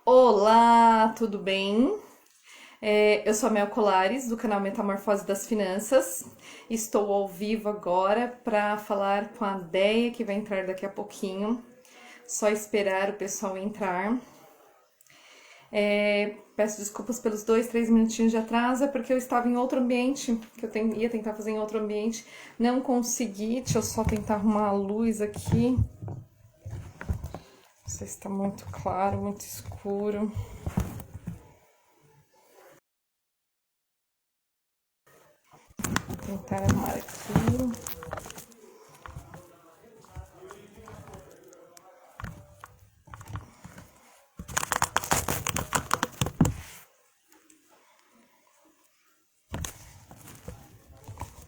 Olá, tudo bem? Eu sou a Mel Colares, do canal Metamorfose das Finanças. Estou ao vivo agora para falar com a Deia, que vai entrar daqui a pouquinho. Só esperar o pessoal entrar. Peço desculpas pelos 2, 3 minutinhos de atraso, é porque eu estava em outro ambiente, que ia tentar fazer em outro ambiente. Não consegui, deixa eu só tentar arrumar a luz aqui. Não sei se está muito claro, muito escuro. Vou tentar arrumar aqui.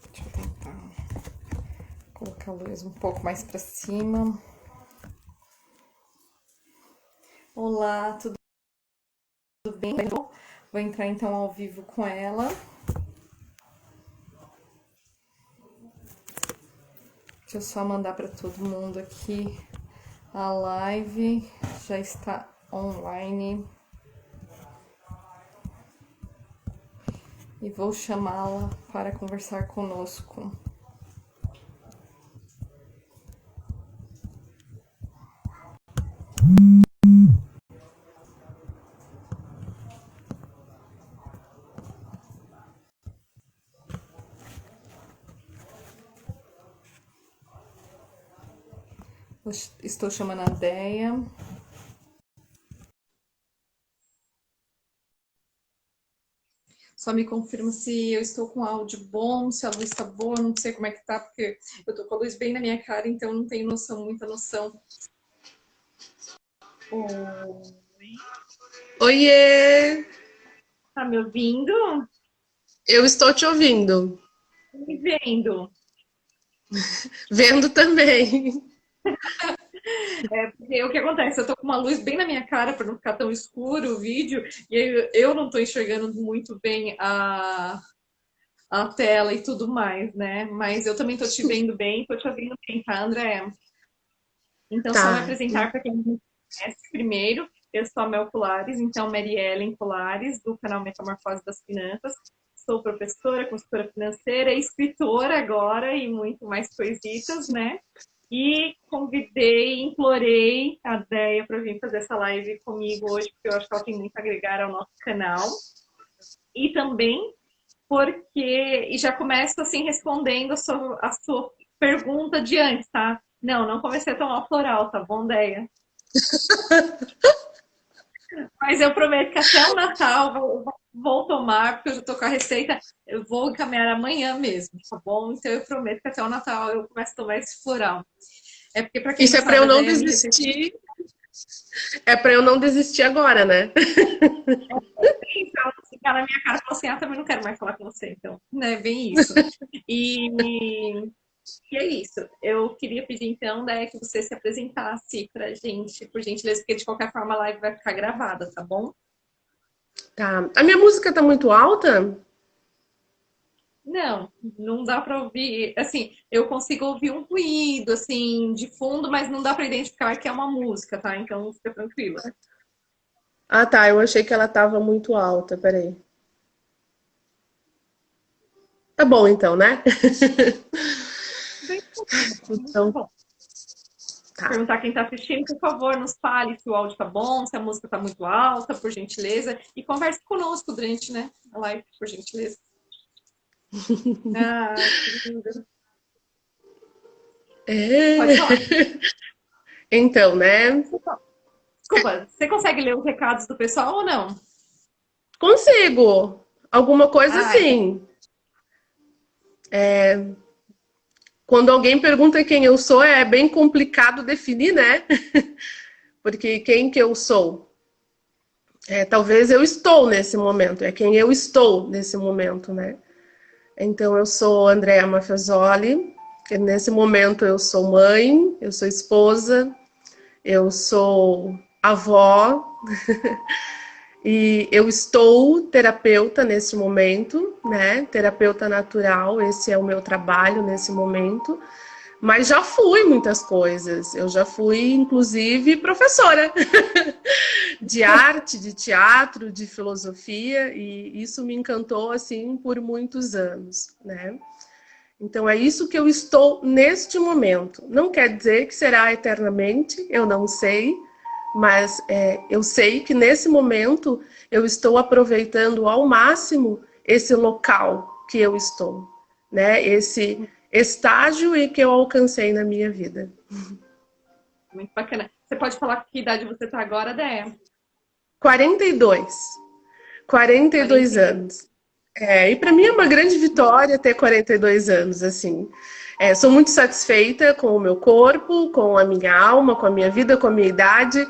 Deixa eu tentar colocar a luz um pouco mais para cima. Olá, tudo bem? Vou entrar então ao vivo com ela. Deixa eu só mandar para todo mundo aqui. A live já está online. E vou chamá-la para conversar conosco. Estou chamando a Deia. Só me confirma se eu estou com áudio bom, se a luz está boa, não sei como é que tá, porque eu tô com a luz bem na minha cara, então não tenho noção, muita noção. Oiê! Tá me ouvindo? Eu estou te ouvindo. Me vendo? Vendo também. Porque o que acontece? Eu tô com uma luz bem na minha cara para não ficar tão escuro o vídeo, e aí eu não tô enxergando muito bem a tela e tudo mais, né? Mas eu também tô te vendo bem, tô te ouvindo bem, tá, André? Então, só me Tá. apresentar para quem não me conhece primeiro. Eu sou a Mel Colares, então Mary Ellen Colares, do canal Metamorfose das Finanças. Sou professora, consultora financeira, escritora agora e muito mais coisitas, né? E convidei, implorei a Deia para vir fazer essa live comigo hoje, porque eu acho que ela tem muito a agregar ao nosso canal. E também porque, e já começo assim respondendo a sua pergunta de antes, tá? Não comecei a tomar floral, tá bom, Deia? Mas eu prometo que até o Natal vou tomar, porque eu já tô com a receita, eu vou encaminhar amanhã mesmo, tá bom? Então eu prometo que até o Natal eu começo a tomar esse floral. É porque, para quem Isso não é para sabe, eu a não Deia me recebeu. desistir. É para eu não desistir agora, né? Ela ficar na minha cara e falou assim: ah, também não quero mais falar com você, então, né? Bem isso. E, e é isso. Eu queria pedir então, né, que você se apresentasse pra gente, por gentileza, porque de qualquer forma a live vai ficar gravada, tá bom? Tá. A minha música tá muito alta? Não dá pra ouvir. Assim, eu consigo ouvir um ruído, assim, de fundo, mas não dá pra identificar que é uma música, tá? Então fica tranquila. Ah, tá. Eu achei que ela tava muito alta. Peraí. Tá bom então, né? Bem pouquinho, muito Então, bom. tá. Perguntar quem está assistindo, por favor, nos fale se o áudio tá bom, se a música tá muito alta, por gentileza, e converse conosco durante, né, a live, por gentileza. Ah, que lindo. Pode falar. É. Então, né? Desculpa, você consegue ler os recados do pessoal ou não? Consigo. Alguma coisa Ah, então. assim. Quando alguém pergunta quem eu sou, é bem complicado definir, né? Porque quem que eu sou? Talvez eu estou nesse momento, é quem eu estou nesse momento, né? Então eu sou Andréa Maffezoli, que nesse momento eu sou mãe, eu sou esposa, eu sou avó e eu estou terapeuta nesse momento, né? Terapeuta natural, esse é o meu trabalho nesse momento. Mas já fui muitas coisas. Eu já fui, inclusive, professora. de arte, de teatro, de filosofia, e isso me encantou assim por muitos anos, né? Então é isso que eu estou neste momento. Não quer dizer que será eternamente, eu não sei, mas eu sei que nesse momento eu estou aproveitando ao máximo esse local que eu estou, né? Esse estágio em que eu alcancei na minha vida. Muito bacana. Você pode falar que idade você está agora, Déia? 42. 42 anos. E para mim é uma grande vitória ter 42 anos, assim. Sou muito satisfeita com o meu corpo, com a minha alma, com a minha vida, com a minha idade,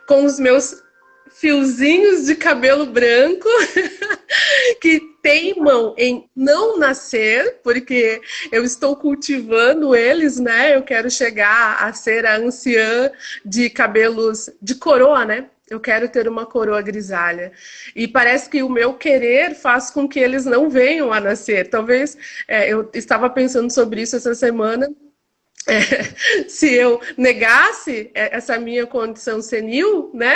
com os meus fiozinhos de cabelo branco que teimam em não nascer, porque eu estou cultivando eles, né? Eu quero chegar a ser a anciã de cabelos de coroa, né? Eu quero ter uma coroa grisalha. E parece que o meu querer faz com que eles não venham a nascer. Talvez, eu estava pensando sobre isso essa semana. Se eu negasse essa minha condição senil, né?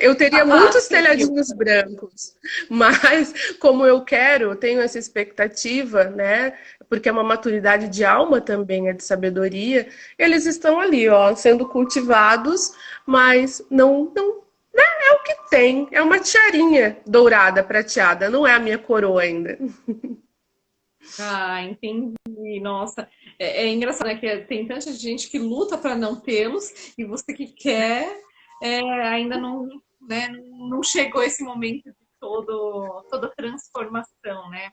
Eu teria muitos telhadinhos brancos, mas como eu quero, tenho essa expectativa, né? Porque é uma maturidade de alma também, é de sabedoria. Eles estão ali, ó, sendo cultivados, mas não, né? É o que tem. É uma tiarinha dourada, prateada. Não é a minha coroa ainda. Ah, entendi. Nossa, é engraçado, né? Que tem tanta gente que luta para não tê-los e você que quer ainda não, né, não chegou esse momento de toda transformação, né?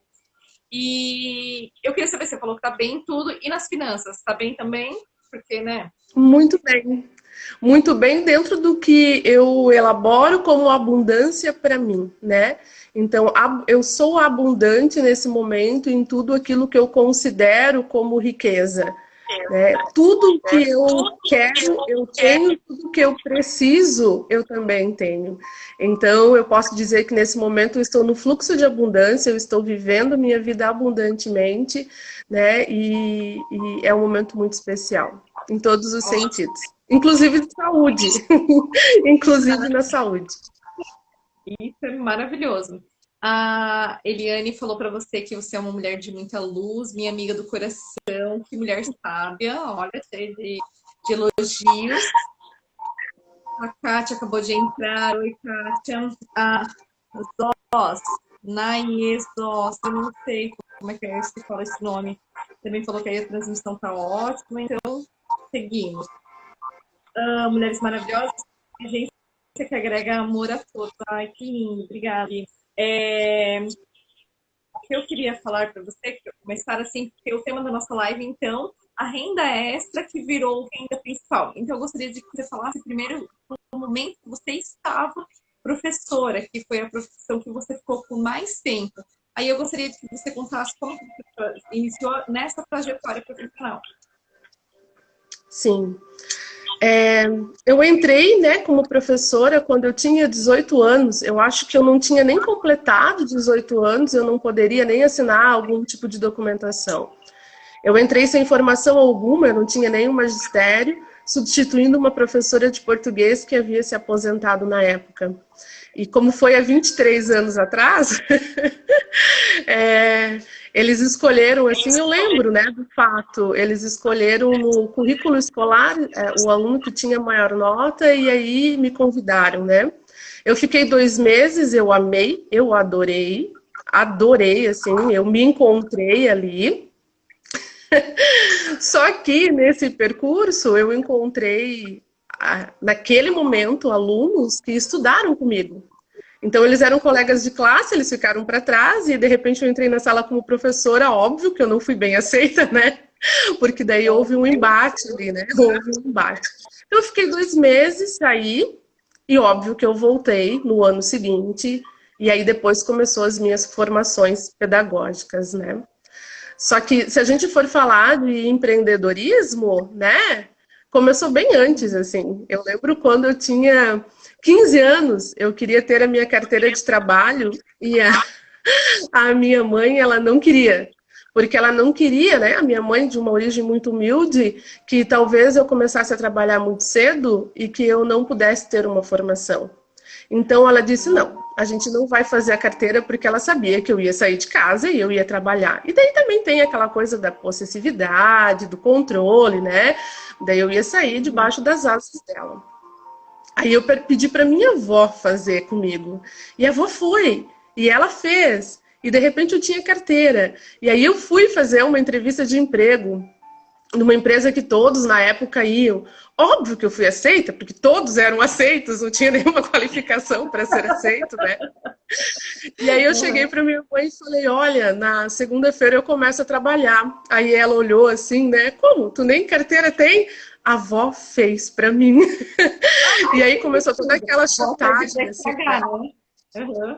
E eu queria saber, você falou que tá bem em tudo e nas finanças, tá bem também? Porque, né? Muito bem. Muito bem dentro do que eu elaboro como abundância para mim, né? Então, eu sou abundante nesse momento em tudo aquilo que eu considero como riqueza, né? Tudo que eu quero, eu tenho, tudo que eu preciso, eu também tenho. Então, eu posso dizer que nesse momento eu estou no fluxo de abundância, eu estou vivendo minha vida abundantemente, né? E é um momento muito especial, em todos os sentidos. Inclusive de saúde. Inclusive na saúde. Isso é maravilhoso. A Eliane falou para você que você é uma mulher de muita luz, minha amiga do coração, que mulher sábia, olha, cheia de elogios. A Kátia acabou de entrar. Oi, Kátia. A Zós, Naes Zós, eu não sei como é que se fala esse nome. Também falou que aí a transmissão tá ótima, então seguimos. Mulheres maravilhosas, gente que agrega amor a todos. Ai, que lindo, obrigada. O que eu queria falar para você, que eu começar assim, porque o tema da nossa live, então, a renda extra que virou renda principal. Então, eu gostaria de que você falasse primeiro no momento que você estava professora, que foi a profissão que você ficou por mais tempo. Aí eu gostaria de que você contasse como você iniciou nessa trajetória profissional. Sim. Eu entrei, né, como professora quando eu tinha 18 anos. Eu acho que eu não tinha nem completado 18 anos, eu não poderia nem assinar algum tipo de documentação. Eu entrei sem formação alguma, eu não tinha nenhum magistério, substituindo uma professora de português que havia se aposentado na época. E como foi há 23 anos atrás, eles escolheram, assim, eu lembro, né, do fato, eles escolheram no currículo escolar o aluno que tinha maior nota e aí me convidaram, né. Eu fiquei 2 meses, eu amei, eu adorei, assim, eu me encontrei ali. Só que nesse percurso eu encontrei, naquele momento, alunos que estudaram comigo. Então, eles eram colegas de classe, eles ficaram para trás e, de repente, eu entrei na sala como professora. Óbvio que eu não fui bem aceita, né? Porque daí houve um embate ali, né? Houve um embate. Então, eu fiquei 2 meses, saí e, óbvio, que eu voltei no ano seguinte. E aí, depois, começou as minhas formações pedagógicas, né? Só que, se a gente for falar de empreendedorismo, né? Começou bem antes, assim. Eu lembro quando eu tinha 15 anos, eu queria ter a minha carteira de trabalho e a minha mãe, ela não queria. porque ela não queria, né? A minha mãe, de uma origem muito humilde, que talvez eu começasse a trabalhar muito cedo e que eu não pudesse ter uma formação. Então ela disse, não, a gente não vai fazer a carteira porque ela sabia que eu ia sair de casa e eu ia trabalhar. E daí também tem aquela coisa da possessividade, do controle, né? Daí eu ia sair debaixo das asas dela. Aí eu pedi para minha avó fazer comigo. E a avó foi. E ela fez. E de repente eu tinha carteira. E aí eu fui fazer uma entrevista de emprego numa empresa que todos na época iam. Óbvio que eu fui aceita, porque todos eram aceitos, não tinha nenhuma qualificação para ser aceito, né? E aí eu cheguei para minha mãe e falei, olha, na segunda-feira eu começo a trabalhar. Aí ela olhou assim, né? Como? Tu nem carteira tem? A avó fez para mim. E aí começou toda aquela chantagem. Assim, né? Uhum.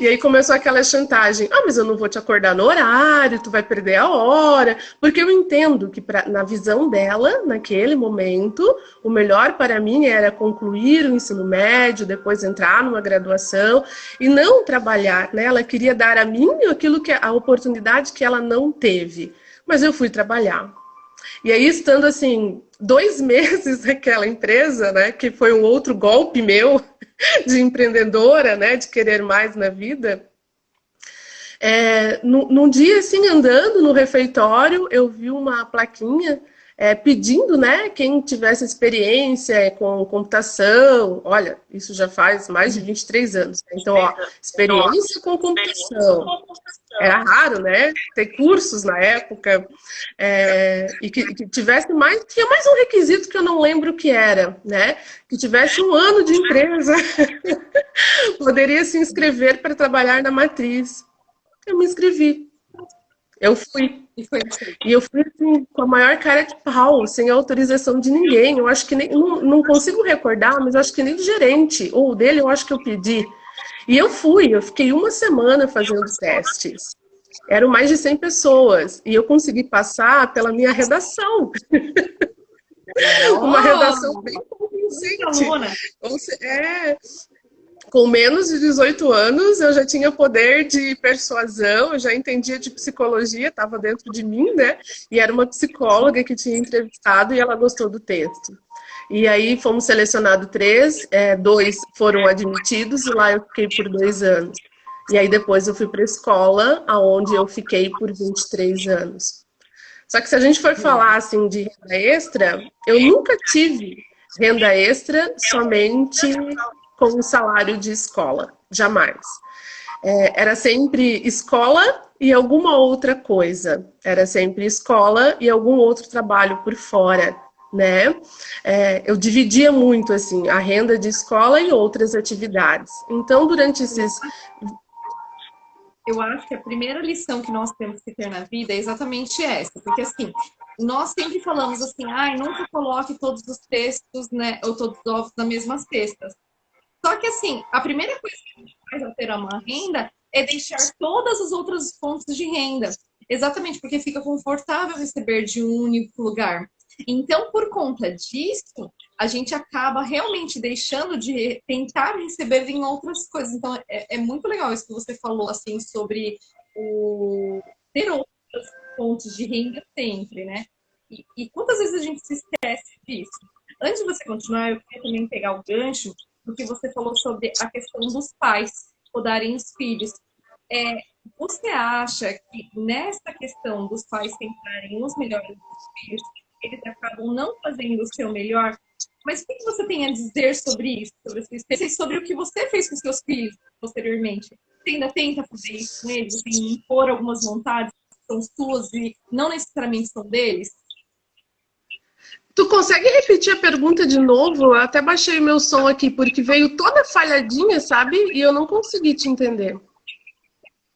E aí começou aquela chantagem. Ah, mas eu não vou te acordar no horário, tu vai perder a hora. Porque eu entendo que na visão dela, naquele momento, o melhor para mim era concluir o ensino médio, depois entrar numa graduação e não trabalhar, né? Ela queria dar a mim aquilo que a oportunidade que ela não teve. Mas eu fui trabalhar. E aí, estando assim, 2 meses naquela empresa, né? Que foi um outro golpe meu de empreendedora, né, de querer mais na vida. Num dia, assim, andando no refeitório, eu vi uma plaquinha pedindo, né, quem tivesse experiência com computação. Olha, isso já faz mais de 23 anos. Né? Então, ó, experiência com computação. Era raro, né? Ter cursos na época. E que tivesse mais... Tinha mais um requisito que eu não lembro o que era, né? Que tivesse 1 ano de empresa. Poderia se inscrever para trabalhar na matriz. Eu me inscrevi. Eu fui. E eu fui assim, com a maior cara de pau, sem autorização de ninguém. Eu acho que nem... Não consigo recordar, mas eu acho que nem do gerente. Ou dele, eu acho que eu pedi. E eu fui. Eu fiquei 1 semana fazendo testes. Eram mais de 100 pessoas. E eu consegui passar pela minha redação. Uma redação bem convincente. Com menos de 18 anos, eu já tinha poder de persuasão, eu já entendia de psicologia, estava dentro de mim, né? E era uma psicóloga que tinha entrevistado e ela gostou do texto. E aí fomos selecionados 3, 2 foram admitidos e lá eu fiquei por 2 anos. E aí depois eu fui para a escola, onde eu fiquei por 23 anos. Só que se a gente for falar assim de renda extra, eu nunca tive renda extra somente com o salário de escola, jamais. Era sempre escola e alguma outra coisa. Era sempre escola e algum outro trabalho por fora, né? Eu dividia muito, assim, a renda de escola e outras atividades. Então, durante esses... Eu acho que a primeira lição que nós temos que ter na vida é exatamente essa, porque assim, nós sempre falamos assim, nunca coloque todos os textos, né, ou todos os ovos na mesma cesta. Só que assim, a primeira coisa que a gente faz ao ter uma renda é deixar todas as outras fontes de renda. Exatamente, porque fica confortável receber de um único lugar. Então, por conta disso, a gente acaba realmente deixando de tentar receber em outras coisas. Então, é muito legal isso que você falou, assim, sobre ter outras fontes de renda sempre, né? E quantas vezes a gente se esquece disso? Antes de você continuar, eu queria também pegar o gancho do que você falou sobre a questão dos pais podarem os filhos. Você acha que nessa questão dos pais tentarem os melhores dos filhos, eles acabam não fazendo o seu melhor? Mas o que você tem a dizer sobre isso? Sobre a sua experiência e sobre o que você fez com seus filhos posteriormente? Você ainda tenta fazer isso com eles? Assim, impor algumas vontades que são suas e não necessariamente são deles? Tu consegue repetir a pergunta de novo? Eu até baixei meu som aqui, porque veio toda falhadinha, sabe? E eu não consegui te entender.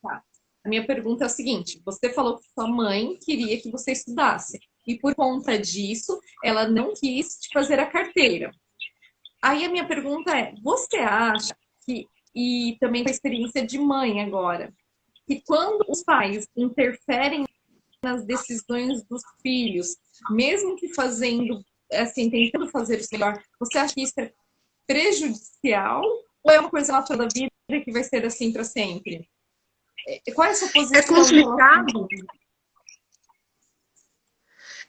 Tá. A minha pergunta é a seguinte. Você falou que sua mãe queria que você estudasse. E por conta disso, ela não quis te fazer a carteira. Aí a minha pergunta é, você acha que, e também com a experiência de mãe agora, que quando os pais interferem nas decisões dos filhos, mesmo que fazendo, assim, tentando fazer o melhor, você acha que isso é prejudicial ou é uma coisa natural da vida que vai ser assim para sempre? Qual é a sua É posição? complicado.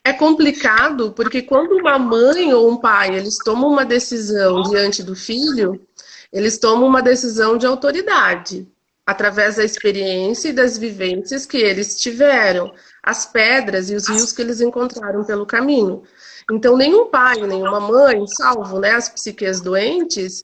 É complicado porque quando uma mãe ou um pai, eles tomam uma decisão diante do filho, eles tomam uma decisão de autoridade, através da experiência e das vivências que eles tiveram, as pedras e os rios que eles encontraram pelo caminho. Então, nenhum pai, nenhuma mãe, salvo, né, as psiques doentes,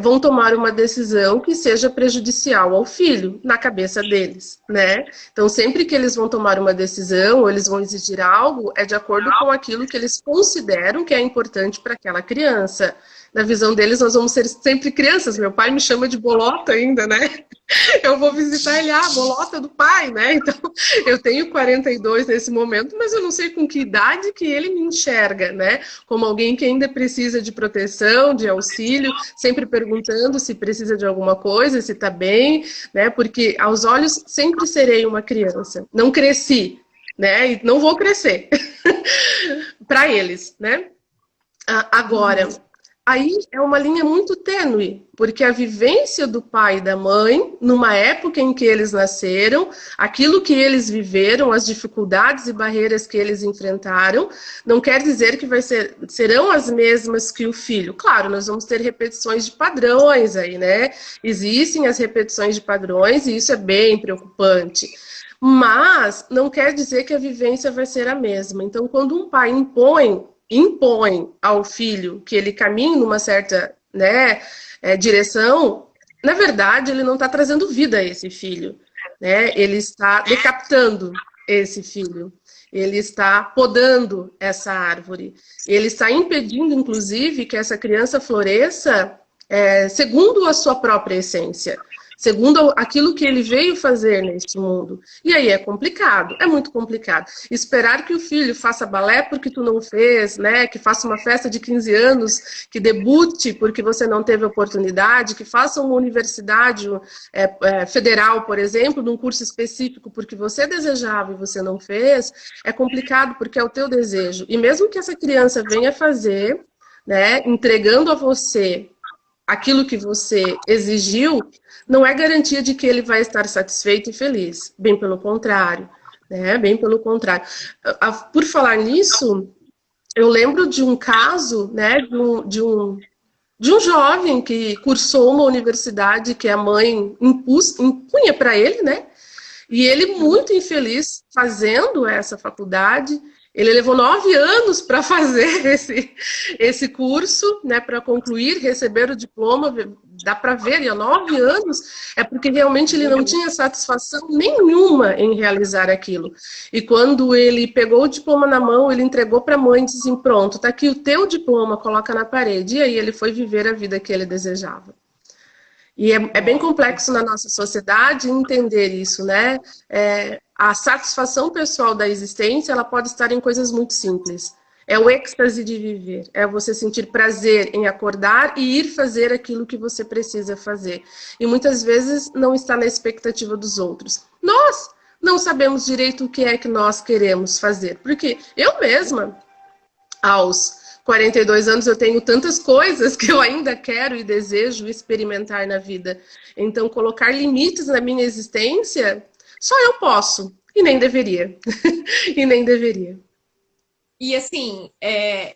vão tomar uma decisão que seja prejudicial ao filho, na cabeça deles, né? Então, sempre que eles vão tomar uma decisão ou eles vão exigir algo, é de acordo com aquilo que eles consideram que é importante para aquela criança. Na visão deles, nós vamos ser sempre crianças. Meu pai me chama de bolota ainda, né? Eu vou visitar ele, bolota do pai, né? Então, eu tenho 42 nesse momento, mas eu não sei com que idade que ele me enxerga, né? Como alguém que ainda precisa de proteção, de auxílio, sempre perguntando se precisa de alguma coisa, se tá bem, né? Porque aos olhos sempre serei uma criança. Não cresci, né? E não vou crescer para eles, né? Agora, aí é uma linha muito tênue, porque a vivência do pai e da mãe, numa época em que eles nasceram, aquilo que eles viveram, as dificuldades e barreiras que eles enfrentaram, não quer dizer que serão as mesmas que o filho. Claro, nós vamos ter repetições de padrões aí, né? Existem as repetições de padrões e isso é bem preocupante. Mas não quer dizer que a vivência vai ser a mesma. Então, quando um pai impõe ao filho que ele caminhe numa certa, né, direção, na verdade, ele não está trazendo vida a esse filho, né? Ele está decapitando esse filho. Ele está podando essa árvore. Ele está impedindo, inclusive, que essa criança floresça segundo a sua própria essência, segundo aquilo que ele veio fazer neste mundo. E aí é complicado, é muito complicado. Esperar que o filho faça balé porque tu não fez, né? Que faça uma festa de 15 anos, que debute porque você não teve oportunidade, que faça uma universidade federal, por exemplo, num curso específico porque você desejava e você não fez, é complicado porque é o teu desejo. E mesmo que essa criança venha fazer, né, entregando a você aquilo que você exigiu, não é garantia de que ele vai estar satisfeito e feliz. Bem pelo contrário, né? Bem pelo contrário. Por falar nisso, eu lembro de um caso, né, de um jovem que cursou uma universidade que a mãe impunha para ele, né? E ele, muito infeliz fazendo essa faculdade, ele levou 9 anos para fazer esse curso, né, para concluir, receber o diploma. Dá para ver, e há 9 anos é porque realmente ele não tinha satisfação nenhuma em realizar aquilo. E quando ele pegou o diploma na mão, ele entregou para a mãe e disse assim, pronto, está aqui o teu diploma, coloca na parede. E aí ele foi viver a vida que ele desejava. E é bem complexo na nossa sociedade entender isso, né? A satisfação pessoal da existência, ela pode estar em coisas muito simples. É o êxtase de viver, é você sentir prazer em acordar e ir fazer aquilo que você precisa fazer. E muitas vezes não está na expectativa dos outros. Nós não sabemos direito o que é que nós queremos fazer. Porque eu mesma, aos 42 anos, eu tenho tantas coisas que eu ainda quero e desejo experimentar na vida. Então, colocar limites na minha existência, só eu posso. E nem deveria. E nem deveria. E assim,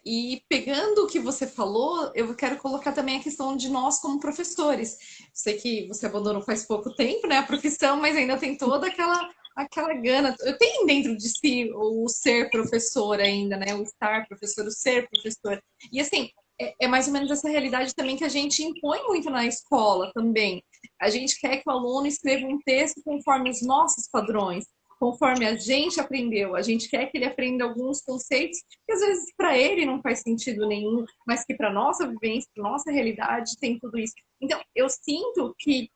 e pegando o que você falou, eu quero colocar também a questão de nós como professores. Sei que você abandonou faz pouco tempo, né, a profissão, mas ainda tem toda aquela gana. Eu tenho dentro de si o ser professor ainda, né, o estar professor, o ser professor. E assim, é mais ou menos essa realidade também que a gente impõe muito na escola também. A gente quer que o aluno escreva um texto conforme os nossos padrões, conforme a gente aprendeu. A gente quer que ele aprenda alguns conceitos que às vezes para ele não faz sentido nenhum, mas que para nossa vivência, para nossa realidade tem tudo isso. Então, eu sinto que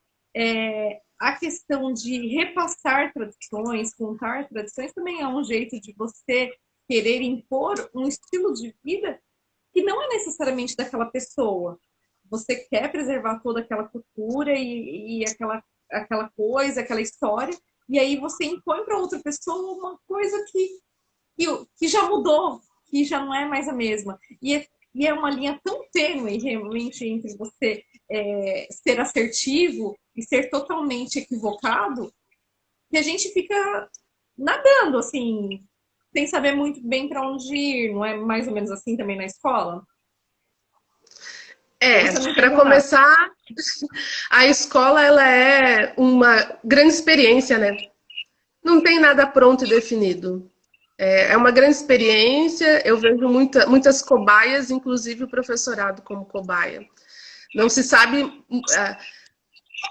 a questão de repassar tradições, contar tradições, também é um jeito de você querer impor um estilo de vida que não é necessariamente daquela pessoa. Você quer preservar toda aquela cultura e aquela coisa, aquela história, e aí você impõe para outra pessoa uma coisa que já mudou, que já não é mais a mesma. E é uma linha tão tênue, realmente, entre você ser assertivo e ser totalmente equivocado, que a gente fica nadando, assim, sem saber muito bem para onde ir. Não é mais ou menos assim também na escola? Para começar, a escola ela é uma grande experiência, né? Não tem nada pronto e definido. É uma grande experiência, eu vejo muitas cobaias, inclusive o professorado como cobaia. Não se sabe,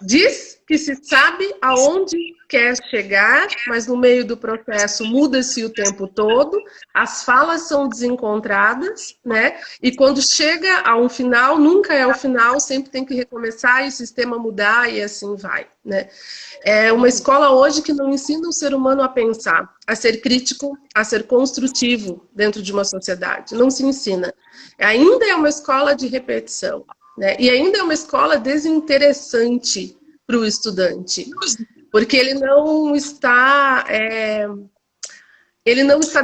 diz que se sabe aonde quer chegar, mas no meio do processo muda-se o tempo todo, as falas são desencontradas, né? E quando chega a um final, nunca é o final, sempre tem que recomeçar e o sistema mudar e assim vai, né? É uma escola hoje que não ensina o ser humano a pensar, a ser crítico, a ser construtivo dentro de uma sociedade. Não se ensina. Ainda é uma escola de repetição, né? E ainda é uma escola desinteressante para o estudante, porque ele não está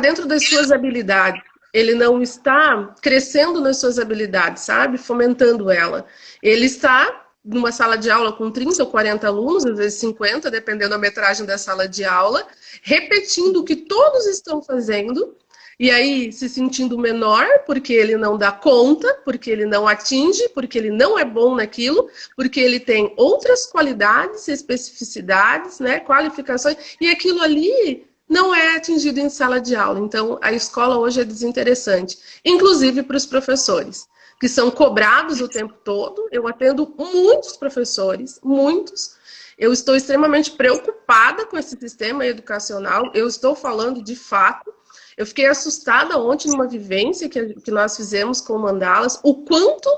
dentro das suas habilidades, ele não está crescendo nas suas habilidades, sabe? Fomentando ela. Ele está numa sala de aula com 30 ou 40 alunos, às vezes 50, dependendo da metragem da sala de aula, repetindo o que todos estão fazendo, e aí se sentindo menor porque ele não dá conta, porque ele não atinge, porque ele não é bom naquilo, porque ele tem outras qualidades, especificidades, né, qualificações, e aquilo ali não é atingido em sala de aula. Então, a escola hoje é desinteressante, inclusive para os professores, que são cobrados o tempo todo. Eu atendo muitos professores, muitos. Eu estou extremamente preocupada com esse sistema educacional. Eu estou falando de fato. Eu fiquei assustada ontem numa vivência que nós fizemos com Mandalas, o quanto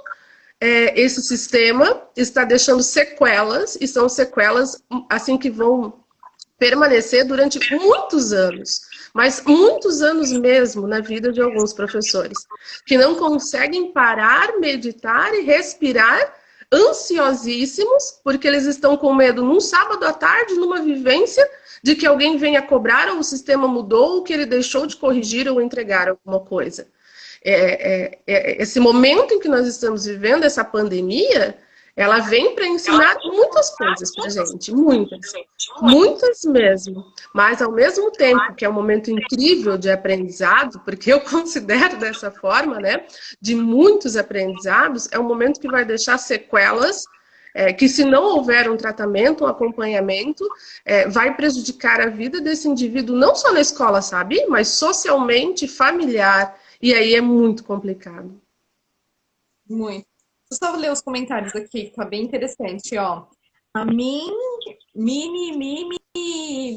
esse sistema está deixando sequelas, e são sequelas assim que vão permanecer durante muitos anos, mas muitos anos mesmo na vida de alguns professores, que não conseguem parar, meditar e respirar, ansiosíssimos, porque eles estão com medo num sábado à tarde, numa vivência, de que alguém venha cobrar, ou o sistema mudou, ou que ele deixou de corrigir ou entregar alguma coisa. Esse momento em que nós estamos vivendo, essa pandemia, ela vem para ensinar muitas coisas para a gente, muitas mesmo. Mas, ao mesmo tempo que é um momento incrível de aprendizado, porque eu considero dessa forma, né, de muitos aprendizados, é um momento que vai deixar sequelas, que se não houver um tratamento, um acompanhamento, vai prejudicar a vida desse indivíduo, não só na escola, sabe? Mas socialmente, familiar, e aí é muito complicado. Muito. Deixa eu só ler os comentários aqui, que tá bem interessante, ó. A Mini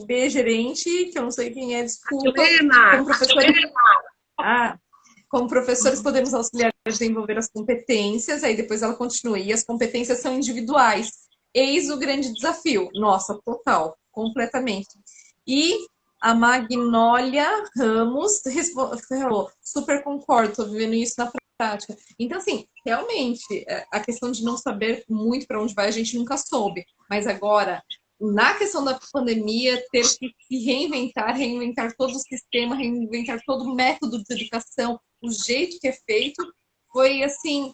B gerente, que eu não sei quem é, desculpa. Como professores, como professores podemos auxiliar a desenvolver as competências, aí depois ela continua, e as competências são individuais. Eis o grande desafio. Nossa, total, completamente. E a Magnólia Ramos falou, super concordo, tô vivendo isso na prática. Então, assim, realmente, a questão de não saber muito para onde vai, a gente nunca soube. Mas agora, na questão da pandemia, ter que se reinventar todo o sistema, reinventar todo o método de educação, o jeito que é feito, foi, assim,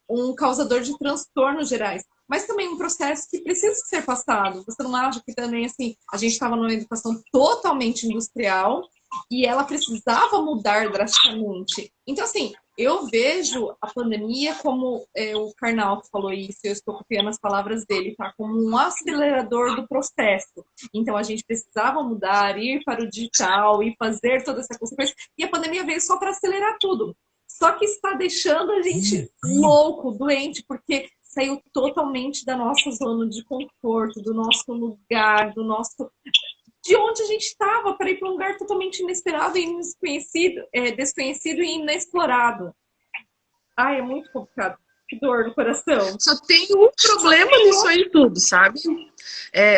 um causador de transtornos gerais. Mas também um processo que precisa ser passado. Você não acha que também, assim, a gente estava numa educação totalmente industrial e ela precisava mudar drasticamente. Então, assim, eu vejo a pandemia como, o Karnal que falou isso, eu estou copiando as palavras dele, tá? Como um acelerador do processo. Então, a gente precisava mudar, ir para o digital e fazer toda essa consequência. E a pandemia veio só para acelerar tudo. Só que está deixando a gente louco, doente, porque saiu totalmente da nossa zona de conforto, do nosso lugar, de onde a gente estava, para ir para um lugar totalmente inesperado e desconhecido e inexplorado. Ai, é muito complicado. Que dor no coração. Só tem um problema nisso aí tudo, sabe?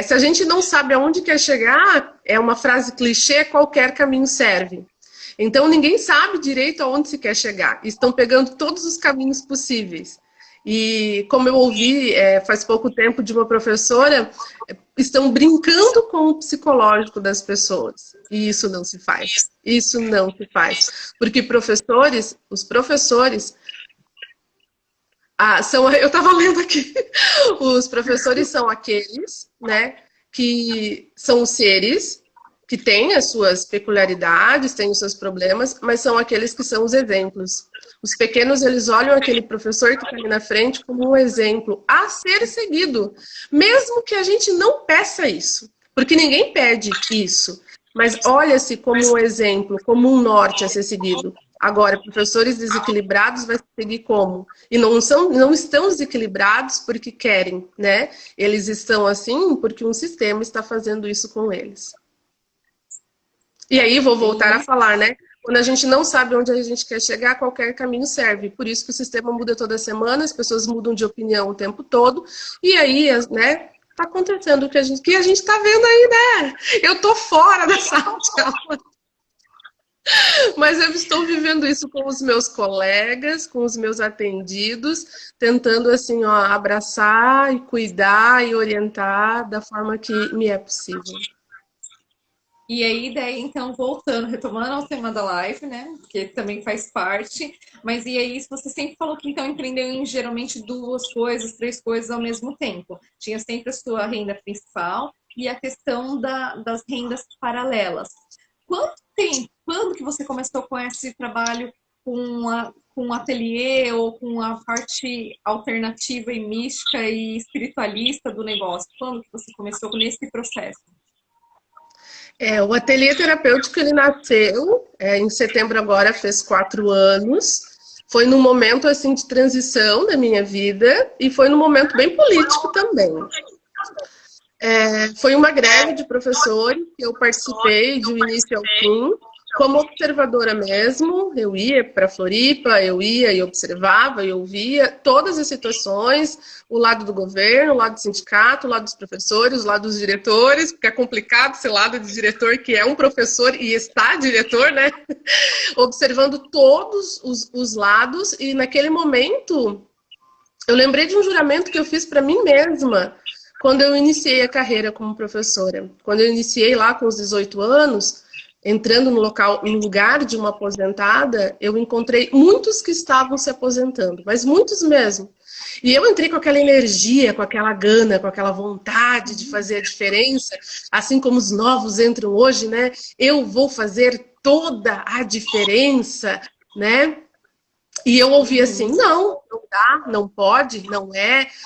Se a gente não sabe aonde quer chegar, é uma frase clichê, qualquer caminho serve. Então, ninguém sabe direito aonde se quer chegar. Estão pegando todos os caminhos possíveis. E como eu ouvi faz pouco tempo de uma professora, estão brincando com o psicológico das pessoas. E isso não se faz. Isso não se faz. Porque os professores... eu estava lendo aqui. Os professores são aqueles, né, que são seres que têm as suas peculiaridades, têm os seus problemas, mas são aqueles que são os exemplos. Os pequenos, eles olham aquele professor que está ali na frente como um exemplo a ser seguido, mesmo que a gente não peça isso, porque ninguém pede isso, mas olha-se como um exemplo, como um norte a ser seguido. Agora, professores desequilibrados vai seguir como? E não estão desequilibrados porque querem, né? Eles estão assim porque um sistema está fazendo isso com eles. E aí, vou voltar a falar, né? Quando a gente não sabe onde a gente quer chegar, qualquer caminho serve. Por isso que o sistema muda toda semana, as pessoas mudam de opinião o tempo todo. E aí, né, tá acontecendo o que a gente tá vendo aí, né? Eu tô fora da sala de aula. Mas eu estou vivendo isso com os meus colegas, com os meus atendidos, tentando, assim, ó, abraçar e cuidar e orientar da forma que me é possível. E aí, daí, então, voltando, retomando ao tema da live, né? Que também faz parte. Mas e aí, você sempre falou que então empreendeu em geralmente 2 coisas, 3 coisas ao mesmo tempo. Tinha sempre a sua renda principal e a questão das rendas paralelas. Quando que você começou com esse trabalho com ateliê ou com a parte alternativa e mística e espiritualista do negócio? Quando que você começou nesse processo? O ateliê terapêutico, ele nasceu em setembro agora, fez 4 anos. Foi num momento, assim, de transição da minha vida e foi num momento bem político também. Foi uma greve de professores que eu participei de início ao fim, como observadora mesmo. Eu ia para Floripa, eu ia e observava, eu via todas as situações, o lado do governo, o lado do sindicato, o lado dos professores, o lado dos diretores, porque é complicado esse lado de diretor que é um professor e está diretor, né? Observando todos os lados, e naquele momento eu lembrei de um juramento que eu fiz para mim mesma quando eu iniciei a carreira como professora. Quando eu iniciei lá com os 18 anos, entrando no lugar de uma aposentada, eu encontrei muitos que estavam se aposentando, mas muitos mesmo. E eu entrei com aquela energia, com aquela gana, com aquela vontade de fazer a diferença, assim como os novos entram hoje, né? Eu vou fazer toda a diferença, né? E eu ouvi assim, não dá, não pode,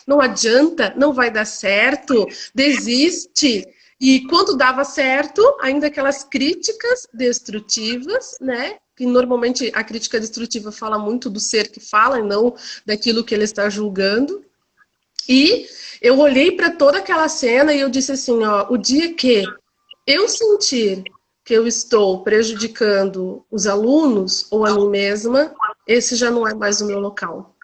não adianta, não vai dar certo, desiste. E quando dava certo, ainda aquelas críticas destrutivas, né? Que normalmente a crítica destrutiva fala muito do ser que fala e não daquilo que ele está julgando. E eu olhei para toda aquela cena e eu disse assim, ó, o dia que eu sentir que eu estou prejudicando os alunos ou a mim mesma, esse já não é mais o meu local.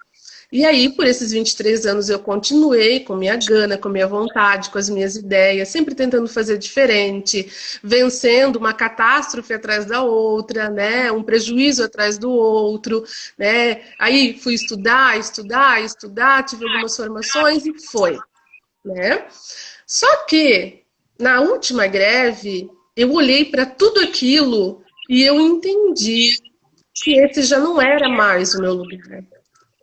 E aí, por esses 23 anos, eu continuei com minha gana, com minha vontade, com as minhas ideias, sempre tentando fazer diferente, vencendo uma catástrofe atrás da outra, né? Um prejuízo atrás do outro, né? Aí fui estudar, tive algumas formações e foi, né? Só que, na última greve, eu olhei para tudo aquilo e eu entendi que esse já não era mais o meu lugar.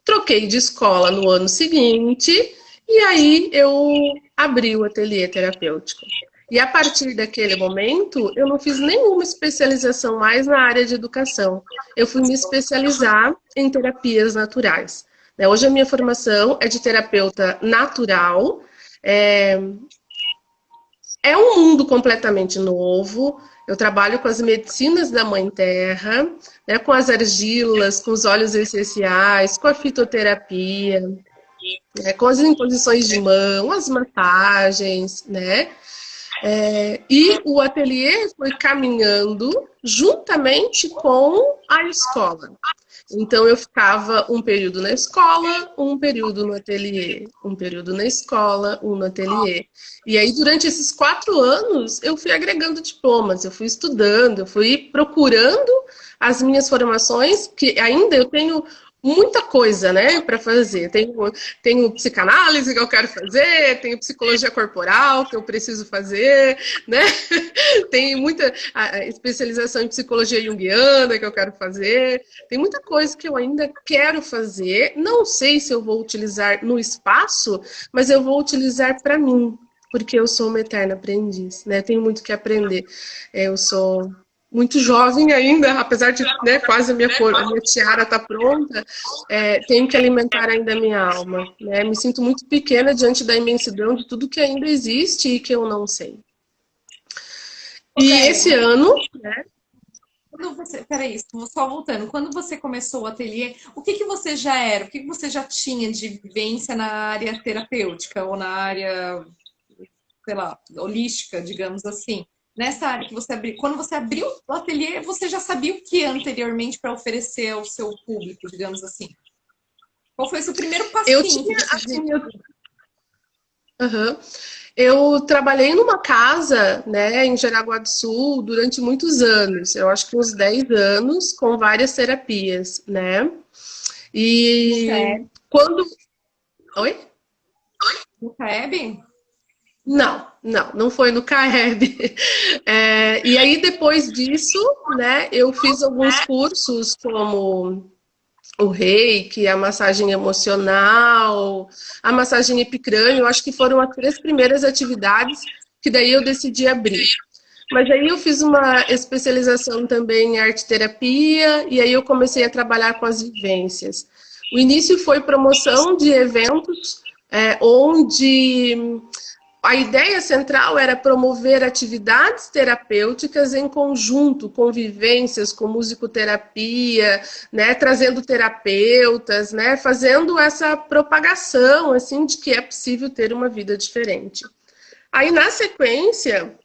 Troquei de escola no ano seguinte e aí eu abri o ateliê terapêutico. E a partir daquele momento, eu não fiz nenhuma especialização mais na área de educação. Eu fui me especializar em terapias naturais. Hoje a minha formação é de terapeuta natural. É um mundo completamente novo. Eu trabalho com as medicinas da Mãe Terra, né, com as argilas, com os óleos essenciais, com a fitoterapia, né, com as imposições de mão, as massagens, né? E o ateliê foi caminhando juntamente com a escola. Então, eu ficava um período na escola, um período no ateliê, um período na escola, um no ateliê. E aí, durante esses 4 anos, eu fui agregando diplomas, eu fui estudando, eu fui procurando as minhas formações, que ainda eu tenho muita coisa, né, para fazer. Tenho psicanálise que eu quero fazer, tenho psicologia corporal que eu preciso fazer, né? Tem muita especialização em psicologia junguiana que eu quero fazer. Tem muita coisa que eu ainda quero fazer. Não sei se eu vou utilizar no espaço, mas eu vou utilizar para mim. porque eu sou uma eterna aprendiz, né? Tenho muito que aprender. Eu sou muito jovem ainda, apesar de, né, quase a minha tiara tá pronta, tenho que alimentar ainda a minha alma, né? Me sinto muito pequena diante da imensidão de tudo que ainda existe e que eu não sei. E esse ano, né? Peraí, só voltando. Quando você começou o ateliê, o que que você já era? O que que você já tinha de vivência na área terapêutica ou na área, sei lá, holística, digamos assim? Nessa área que você abriu, quando você abriu o ateliê, você já sabia o que anteriormente para oferecer ao seu público, digamos assim? Qual foi o seu primeiro Eu passinho que tinha, você assim, deu? Aham. Eu trabalhei numa casa, né, em Jaraguá do Sul durante muitos anos, eu acho que uns 10 anos, com várias terapias, né? No E CAEB? quando. Oi? No CAEB? Não foi no CAEB. E aí, depois disso, né, eu fiz alguns cursos como o reiki, a massagem emocional, a massagem epicrânio, eu acho que foram as 3 primeiras atividades que daí eu decidi abrir. Mas aí eu fiz uma especialização também em arte terapia e aí eu comecei a trabalhar com as vivências. O início foi promoção de eventos onde a ideia central era promover atividades terapêuticas em conjunto, convivências com musicoterapia, né, trazendo terapeutas, né, fazendo essa propagação assim de que é possível ter uma vida diferente. Aí na sequência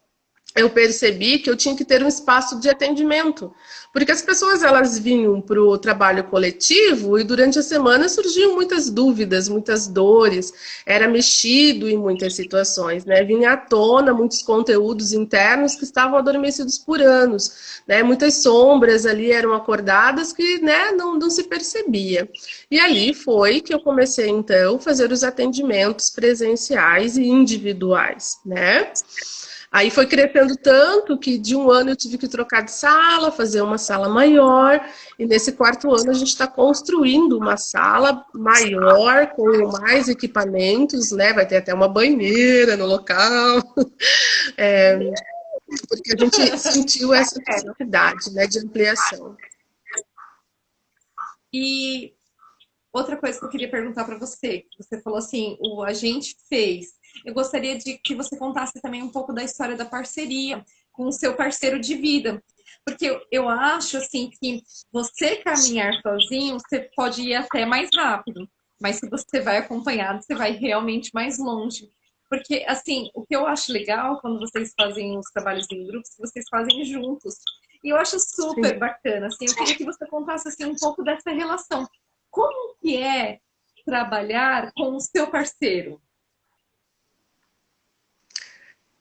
eu percebi que eu tinha que ter um espaço de atendimento, porque as pessoas elas vinham para o trabalho coletivo e durante a semana surgiam muitas dúvidas, muitas dores, era mexido em muitas situações, né? Vinha à tona muitos conteúdos internos que estavam adormecidos por anos, né? Muitas sombras ali eram acordadas que, né, não se percebia. E ali foi que eu comecei então a fazer os atendimentos presenciais e individuais, né? Aí foi crescendo tanto que de um ano eu tive que trocar de sala, fazer uma sala maior, e nesse 4º ano a gente está construindo uma sala maior, com mais equipamentos, né? Vai ter até uma banheira no local, porque a gente sentiu essa necessidade, né, de ampliação. E outra coisa que eu queria perguntar para você, que você falou assim, o a gente fez. Eu gostaria de que você contasse também um pouco da história da parceria com o seu parceiro de vida. Porque eu acho assim que você caminhar sozinho, você pode ir até mais rápido, mas se você vai acompanhado, você vai realmente mais longe. Porque assim, o que eu acho legal quando vocês fazem os trabalhos em grupos, que vocês fazem juntos. E eu acho super Sim. bacana, assim, eu queria que você contasse assim um pouco dessa relação. Como que é trabalhar com o seu parceiro?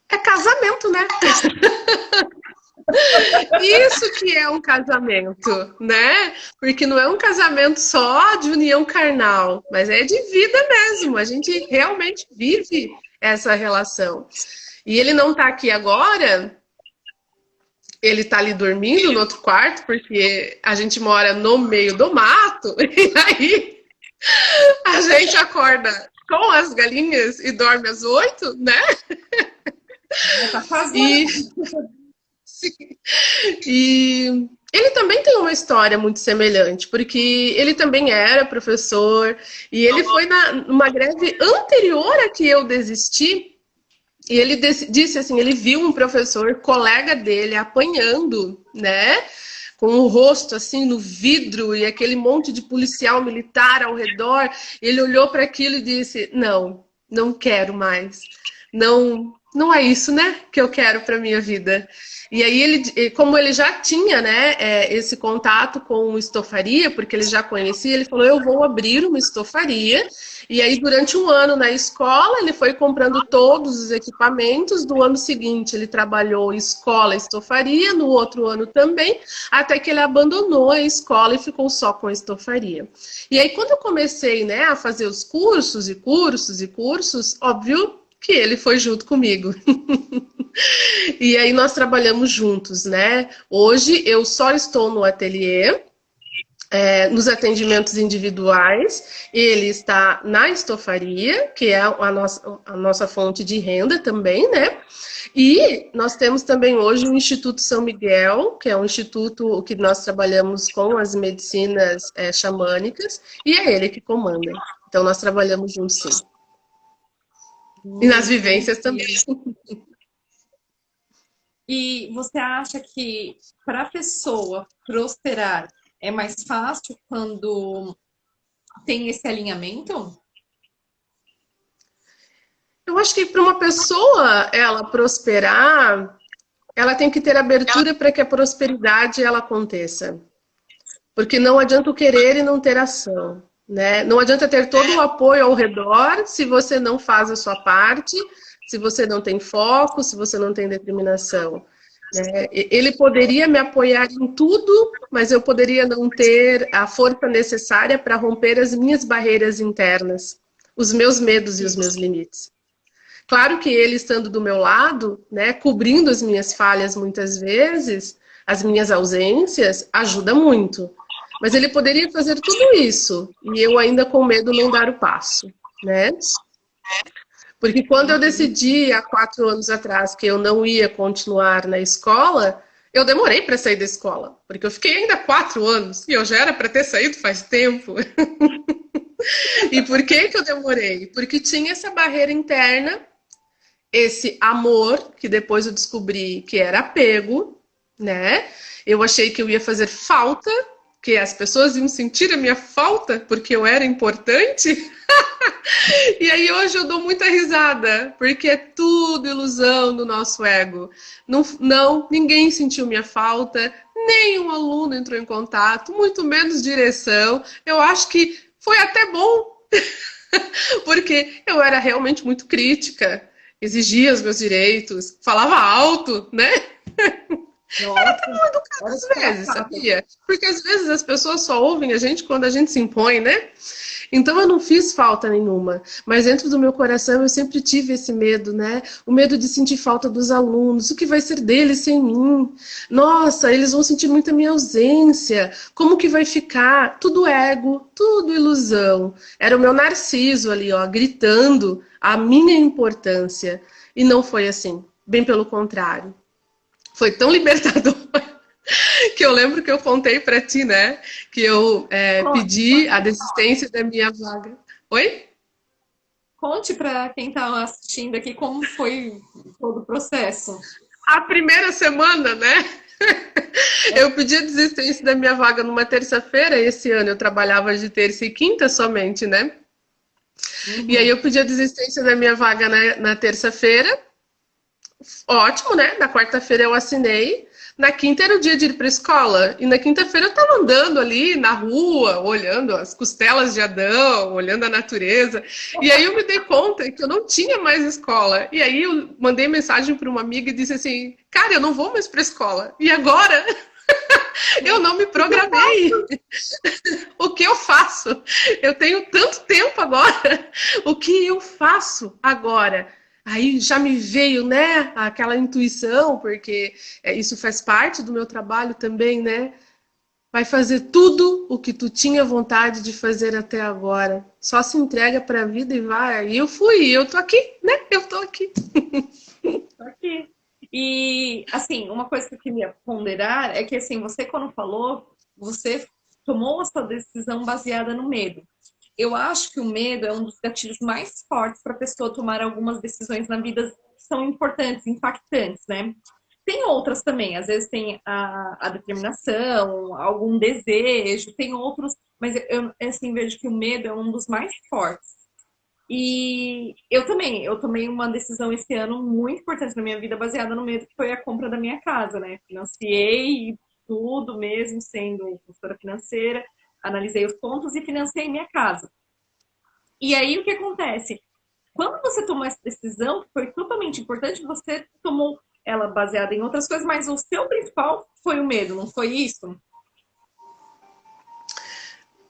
É casamento, né? Isso que é um casamento, né? Porque não é um casamento só de união carnal, mas é de vida mesmo. A gente realmente vive essa relação. E ele não tá aqui agora, ele tá ali dormindo no outro quarto, porque a gente mora no meio do mato, e aí a gente acorda com as galinhas e dorme às 8, né? Tá casando. E E ele também tem uma história muito semelhante, porque ele também era professor e ele foi numa greve anterior a que eu desisti. E ele disse assim, ele viu um professor, colega dele, apanhando, né? Com o rosto assim no vidro e aquele monte de policial militar ao redor. Ele olhou para aquilo e disse: não quero mais. Não é isso, né, que eu quero para minha vida. E aí ele, como ele já tinha, né, esse contato com estofaria, porque ele já conhecia, ele falou: eu vou abrir uma estofaria. E aí durante um ano na escola ele foi comprando todos os equipamentos. Do ano seguinte ele trabalhou escola, estofaria, no outro ano também, até que ele abandonou a escola e ficou só com a estofaria. E aí quando eu comecei, né, a fazer os cursos e cursos e cursos, óbvio que ele foi junto comigo. E aí nós trabalhamos juntos, né? Hoje eu só estou no ateliê, nos atendimentos individuais, ele está na estofaria, que é a nossa fonte de renda também, né? E nós temos também hoje o Instituto São Miguel, que é um instituto que nós trabalhamos com as medicinas xamânicas, e é ele que comanda. Então nós trabalhamos juntos, sim. E nas vivências também. E você acha que para a pessoa prosperar é mais fácil quando tem esse alinhamento? Eu acho que para uma pessoa ela prosperar, ela tem que ter abertura para que a prosperidade ela aconteça. Porque não adianta o querer e não ter ação, né? Não adianta ter todo o apoio ao redor se você não faz a sua parte, se você não tem foco, se você não tem determinação. Né? Ele poderia me apoiar em tudo, mas eu poderia não ter a força necessária para romper as minhas barreiras internas, os meus medos e os meus limites. Claro que ele estando do meu lado, né, cobrindo as minhas falhas muitas vezes, as minhas ausências, ajuda muito. Mas ele poderia fazer tudo isso e eu ainda com medo não dar o passo, né? Porque quando eu decidi há 4 anos atrás que eu não ia continuar na escola, eu demorei para sair da escola, porque eu fiquei ainda 4 anos e eu já era para ter saído faz tempo. E por que eu demorei? Porque tinha essa barreira interna, esse amor, que depois eu descobri que era apego, né? Eu achei que eu ia fazer falta, que as pessoas iam sentir a minha falta porque eu era importante. E aí hoje eu dou muita risada, porque é tudo ilusão do nosso ego. Não, ninguém sentiu minha falta, nenhum aluno entrou em contato, muito menos direção. Eu acho que foi até bom, porque eu era realmente muito crítica, exigia os meus direitos, falava alto, né? Nossa, era até mal educada às vezes, sabia? Porque às vezes as pessoas só ouvem a gente quando a gente se impõe, né? Então eu não fiz falta nenhuma, mas dentro do meu coração eu sempre tive esse medo, né? O medo de sentir falta dos alunos, o que vai ser deles sem mim? Nossa, eles vão sentir muito a minha ausência, como que vai ficar? Tudo ego, tudo ilusão. Era o meu narciso ali, ó, gritando a minha importância. E não foi assim, bem pelo contrário. Foi tão libertador que eu lembro que eu contei para ti, né? Que eu pedi a desistência da minha vaga. Oi? Conte para quem está assistindo aqui como foi todo o processo. A primeira semana, né? Eu pedi a desistência da minha vaga numa terça-feira. Esse ano eu trabalhava de terça e quinta somente, né? Uhum. E aí eu pedi a desistência da minha vaga na terça-feira. Ótimo, né? Na quarta-feira eu assinei. Na quinta era o dia de ir para a escola. E na quinta-feira eu estava andando ali na rua, olhando as costelas de Adão, olhando a natureza. E aí eu me dei conta que eu não tinha mais escola. E aí eu mandei mensagem para uma amiga e disse assim, cara, eu não vou mais para a escola. E agora? Eu não me programei. O que eu faço? Eu tenho tanto tempo agora. O que eu faço agora? Aí já me veio, né, aquela intuição, porque isso faz parte do meu trabalho também, né? Vai fazer tudo o que tu tinha vontade de fazer até agora. Só se entrega para a vida e vai. E eu fui, eu tô aqui, né? Eu tô aqui. Tô aqui. E, assim, uma coisa que eu queria ponderar é que, assim, você quando falou, você tomou a sua decisão baseada no medo. Eu acho que o medo é um dos gatilhos mais fortes para a pessoa tomar algumas decisões na vida que são importantes, impactantes, né? Tem outras também, às vezes tem a determinação, algum desejo, tem outros, mas eu assim, vejo que o medo é um dos mais fortes. E eu também, eu tomei uma decisão esse ano muito importante na minha vida, baseada no medo, que foi a compra da minha casa, né? Financiei tudo mesmo, sendo consultora financeira, analisei os pontos e financei minha casa. E aí o que acontece? Quando você tomou essa decisão, que foi totalmente importante, você tomou ela baseada em outras coisas, mas o seu principal foi o medo, não foi isso?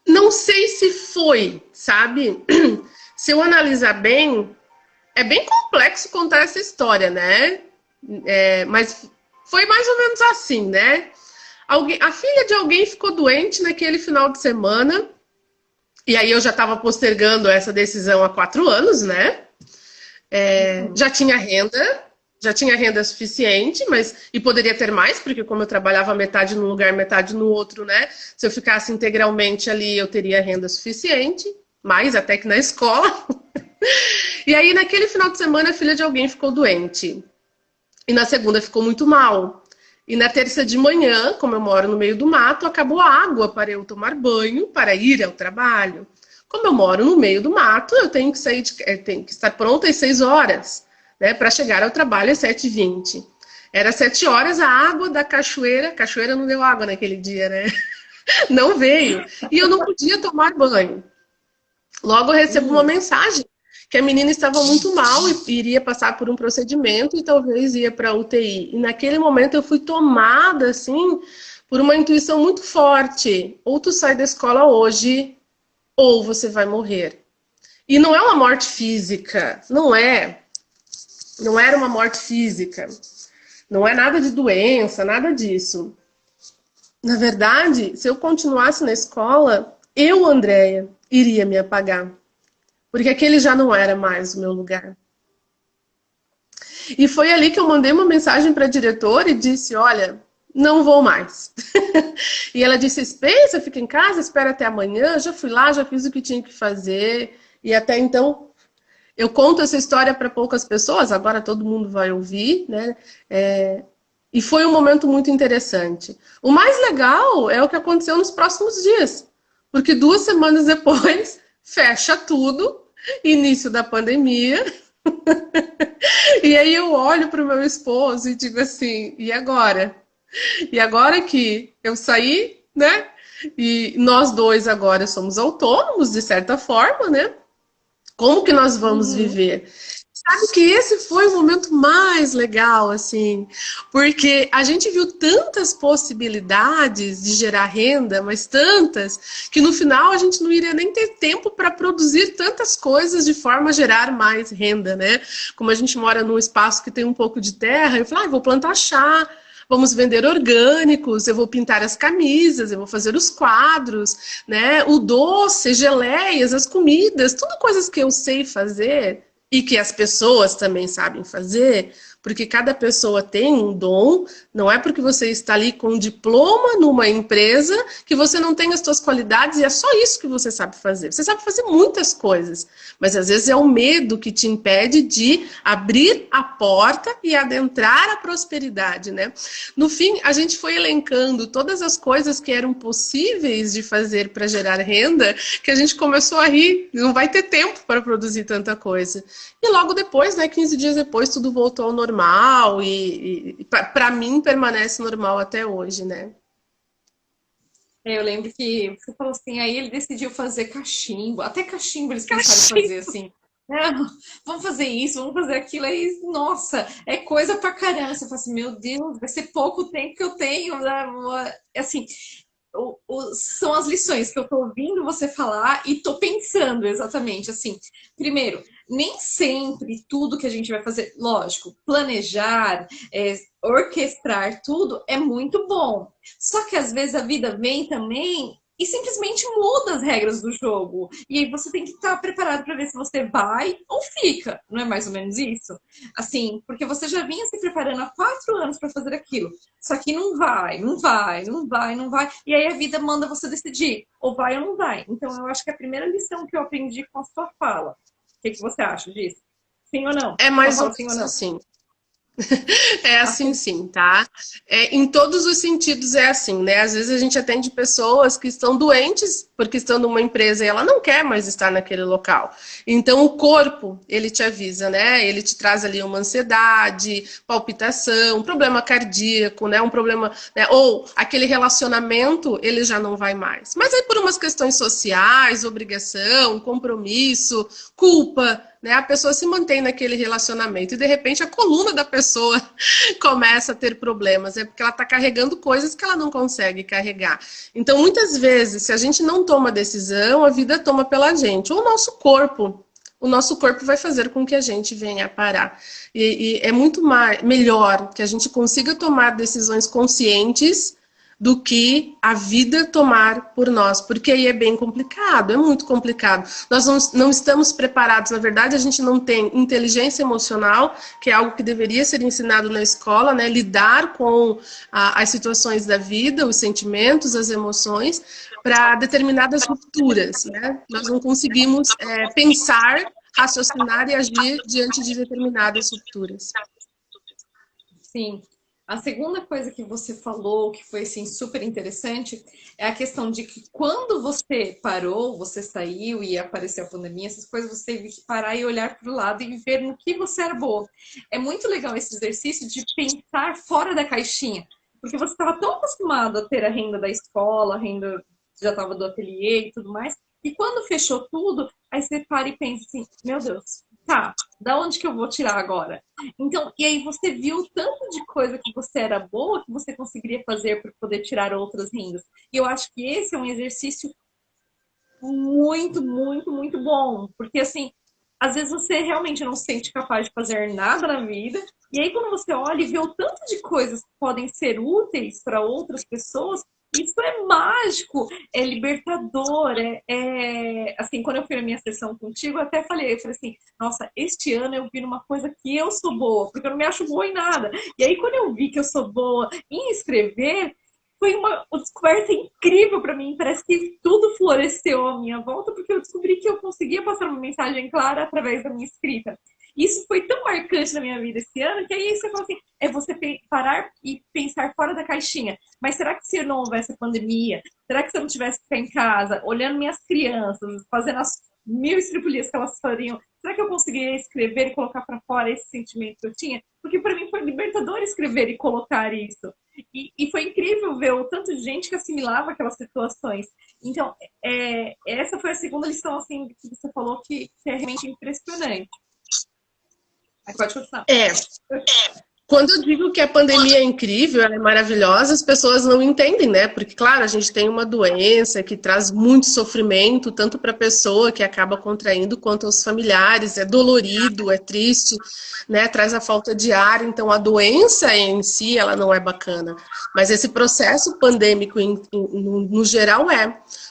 Não sei se foi, sabe? Se eu analisar bem, é bem complexo contar essa história, né? Mas foi mais ou menos assim, né? A filha de alguém ficou doente naquele final de semana. E aí eu já estava postergando essa decisão há 4 anos, né? Já tinha renda suficiente, e poderia ter mais, porque como eu trabalhava metade num lugar, metade no outro, né? Se eu ficasse integralmente ali, eu teria renda suficiente, mais até que na escola. E aí, naquele final de semana, a filha de alguém ficou doente. E na segunda ficou muito mal. E na terça de manhã, como eu moro no meio do mato, acabou a água para eu tomar banho, para ir ao trabalho. Como eu moro no meio do mato, eu tenho que estar pronta às 6 horas, né, para chegar ao trabalho às 7h20. Era 7 horas, a água da cachoeira não deu água naquele dia, né? Não veio. E eu não podia tomar banho. Logo eu recebo uma mensagem que a menina estava muito mal e iria passar por um procedimento e talvez ia para a UTI. E naquele momento eu fui tomada, assim, por uma intuição muito forte. Ou tu sai da escola hoje, ou você vai morrer. E não é uma morte física, não é. Não era uma morte física. Não é nada de doença, nada disso. Na verdade, se eu continuasse na escola, eu, Andréia, iria me apagar. Porque aquele já não era mais o meu lugar. E foi ali que eu mandei uma mensagem para a diretora e disse, olha, não vou mais. E ela disse, pensa, fica em casa, espera até amanhã. Já fui lá, já fiz o que tinha que fazer. E até então, eu conto essa história para poucas pessoas, agora todo mundo vai ouvir, né? E foi um momento muito interessante. O mais legal é o que aconteceu nos próximos dias. Porque 2 semanas depois, fecha tudo, início da pandemia. E aí eu olho para o meu esposo e digo assim, e agora? E agora que eu saí, né? E nós dois agora somos autônomos, de certa forma, né? Como que nós vamos viver? Sabe que esse foi o momento mais legal, assim, porque a gente viu tantas possibilidades de gerar renda, mas tantas, que no final a gente não iria nem ter tempo para produzir tantas coisas de forma a gerar mais renda, né? Como a gente mora num espaço que tem um pouco de terra, eu falei, vou plantar chá, vamos vender orgânicos, eu vou pintar as camisas, eu vou fazer os quadros, né? O doce, geleias, as comidas, tudo coisas que eu sei fazer e que as pessoas também sabem fazer, porque cada pessoa tem um dom, não é porque você está ali com um diploma numa empresa que você não tem as suas qualidades e é só isso que você sabe fazer. Você sabe fazer muitas coisas, mas às vezes é o medo que te impede de abrir a porta e adentrar a prosperidade, né? No fim, a gente foi elencando todas as coisas que eram possíveis de fazer para gerar renda, que a gente começou a rir, não vai ter tempo para produzir tanta coisa. E logo depois, né, 15 dias depois, tudo voltou ao normal e para mim permanece normal até hoje, né? Eu lembro que você falou assim, aí ele decidiu fazer cachimbo. Até cachimbo eles pensaram em fazer, assim. Vamos fazer isso, vamos fazer aquilo. Aí, nossa, é coisa pra caramba. Você fala assim, meu Deus, vai ser pouco tempo que eu tenho. Assim, são as lições que eu tô ouvindo você falar e tô pensando exatamente assim. Primeiro, nem sempre tudo que a gente vai fazer, lógico, planejar, orquestrar tudo é muito bom. Só que às vezes a vida vem também e simplesmente muda as regras do jogo. E aí você tem que estar preparado para ver se você vai ou fica. Não é mais ou menos isso? Assim, porque você já vinha se preparando há 4 anos para fazer aquilo. Só que não vai, não vai, não vai, não vai. E aí a vida manda você decidir, ou vai ou não vai. Então eu acho que a primeira lição que eu aprendi com a sua fala. O que você acha disso? Sim ou não? É mais ou Sim ou menos não? assim. É assim sim, tá? Em todos os sentidos é assim, né? Às vezes a gente atende pessoas que estão doentes porque estão numa empresa e ela não quer mais estar naquele local. Então o corpo, ele te avisa, né? Ele te traz ali uma ansiedade, palpitação, um problema cardíaco, né? Um problema, né? Ou aquele relacionamento, ele já não vai mais. Mas aí por umas questões sociais, obrigação, compromisso, culpa, né? A pessoa se mantém naquele relacionamento e de repente a coluna da pessoa começa a ter problemas, é porque ela está carregando coisas que ela não consegue carregar. Então, muitas vezes, se a gente não toma decisão, a vida toma pela gente, ou o nosso corpo vai fazer com que a gente venha a parar. E é muito melhor que a gente consiga tomar decisões conscientes do que a vida tomar por nós, porque aí é bem complicado, é muito complicado. Nós não estamos preparados, na verdade, a gente não tem inteligência emocional, que é algo que deveria ser ensinado na escola, né? Lidar com as situações da vida, os sentimentos, as emoções, para determinadas rupturas, né? Nós não conseguimos pensar, raciocinar e agir diante de determinadas rupturas. Sim. A segunda coisa que você falou, que foi assim, super interessante, é a questão de que quando você parou, você saiu e apareceu a pandemia, essas coisas, você teve que parar e olhar para o lado e ver no que você era boa. É muito legal esse exercício de pensar fora da caixinha, porque você estava tão acostumado a ter a renda da escola, a renda já estava do ateliê e tudo mais, e quando fechou tudo, aí você para e pensa assim, meu Deus, tá, da onde que eu vou tirar agora? Então, e aí você viu o tanto de coisa que você era boa que você conseguiria fazer para poder tirar outras rendas. E eu acho que esse é um exercício muito, muito, muito bom. Porque, assim, às vezes você realmente não se sente capaz de fazer nada na vida. E aí, quando você olha e vê o tanto de coisas que podem ser úteis para outras pessoas, isso é mágico, é libertador, assim, quando eu fui na minha sessão contigo, eu falei assim, nossa, este ano eu vi numa coisa que eu sou boa, porque eu não me acho boa em nada. E aí, quando eu vi que eu sou boa em escrever, foi uma descoberta incrível para mim. Parece que tudo floresceu à minha volta, porque eu descobri que eu conseguia passar uma mensagem clara através da minha escrita. Isso foi tão marcante na minha vida esse ano, que aí você fala assim, é você parar e pensar fora da caixinha. Mas será que se não houvesse a pandemia, será que se eu não tivesse que ficar em casa, olhando minhas crianças, fazendo as 1000 estripulias que elas fariam, será que eu conseguiria escrever e colocar para fora esse sentimento que eu tinha? Porque para mim foi libertador escrever e colocar isso. E foi incrível ver o tanto de gente que assimilava aquelas situações. Então, essa foi a segunda lição assim, que você falou que é realmente impressionante. Aí pode continuar. Quando eu digo que a pandemia é incrível, ela é maravilhosa, as pessoas não entendem, né? Porque, claro, a gente tem uma doença que traz muito sofrimento, tanto para a pessoa que acaba contraindo, quanto aos familiares. É dolorido, é triste, né? Traz a falta de ar. Então, a doença em si, ela não é bacana. Mas esse processo pandêmico, no geral,